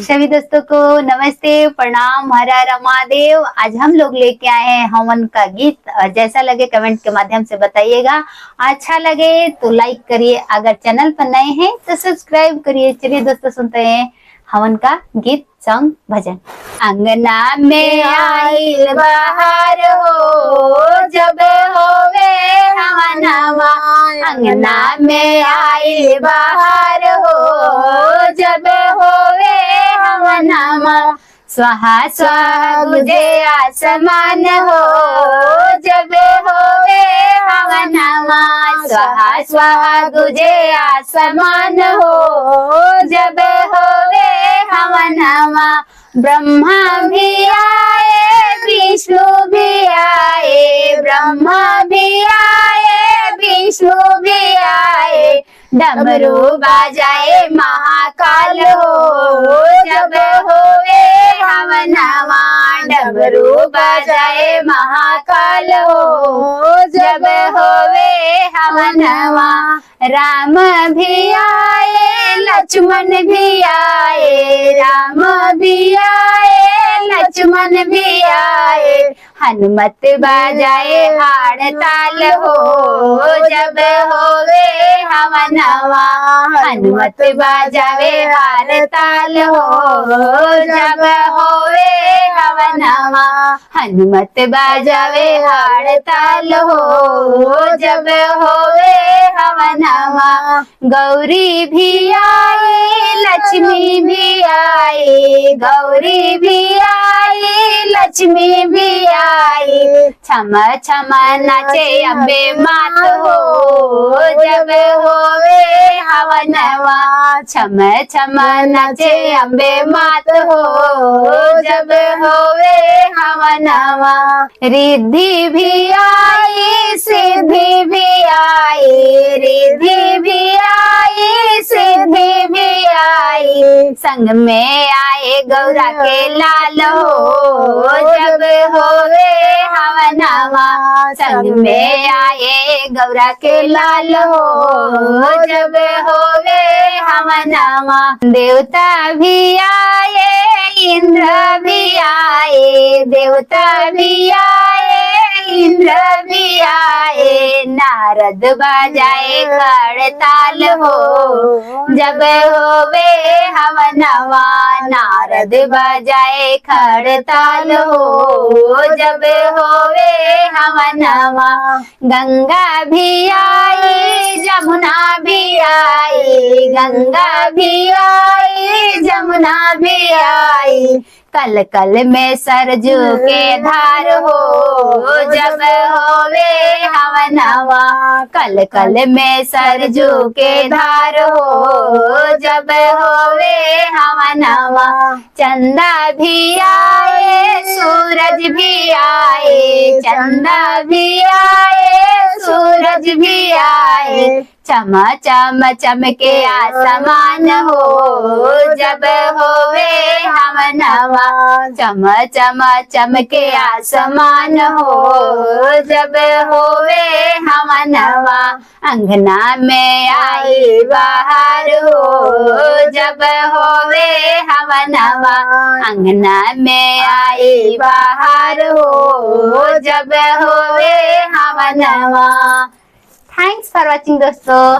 सभी दोस्तों को नमस्ते, प्रणाम, हर हर महादेव। आज हम लोग लेके आए हैं हवन का गीत। और जैसा लगे कमेंट के माध्यम से बताइएगा। अच्छा लगे तो लाइक करिए, अगर चैनल पर नए हैं तो सब्सक्राइब करिए। चलिए दोस्तों, सुनते हैं हवन का गीत, सॉन्ग, भजन। अंगना में आइल बहार हो, जब होवे हवनवा। अंगना में आइल बहार हो, जब होवे हवनवा। स्वाहा स्वाहा गुजे आसमान हो, जब होवे हवनवा। स्वाहा स्वाहा गुजे आसमान हो, जब होवे हवनवा। ब्रह्मा भी आए, विष्णु भी आए, ब्रह्मा भी आए, विष्णु भी आए। डमरू बाजाए महाकाल हो, जब होवे हवनवा। डमरू बाजाए महाकाल हो, जब होवे हवनवा। राम भी आए, लक्ष्मण भी आए, राम भी आए, लक्ष्मण भी आए। हनुमत बाजाए हड़ताल हो, जब होवे हवनवा। हनुमत बाजावे हड़ताल हो, जब होवे हवनवा। हनुमत बाजावे हड़ताल हो, जब होवे हवनवा। गौरी भी आई, लक्ष्मी भी आई, गौरी भी आई, लक्ष्मी भी आई। छम छम नाचे अम्बे मात हो, जब होवे हवनवा। छम छम नाचे अम्बे मात हो, जब होवे हवनवा। रिद्धि भी आई, सिद्धि भी आई, रिद्धि भी आई, सिद्धि भी आई। संग में आए गौरा के लाल हो, जब होवे हवनवा। संग में आए गौरा के लाल हो, जब होवे हवनवा। देवता भी आए, इंद्र भी आए, देवता भी आए, इंद्र भी आए। नारद बजाए खड़ताल हो, जब होवे हवनवा। नारद बजाए खड़ताल हो, जब होवे हवनवा। गंगा भी आई, जमुना भी आई, गंगा भी आई, जमुना भी आई। कल कल में सरजू के धार हो, जब होवे हवनवा। कल कल में सरजू के धार हो, जब होवे हवनवा। चंदा भी आए, सूरज भी आए, चंदा भी आए, सूरज भी आए। चम चम चमके आसमान हो, जब होवे हवनवा। चम चम चमके आसमान हो, जब होवे हवनवा। अंगना में आई बहार हो, जब होवे हवनवा। अंगना में आई बहार हो, जब होवे हवनवा। थैंक्स फॉर वॉचिंग दोस्तों।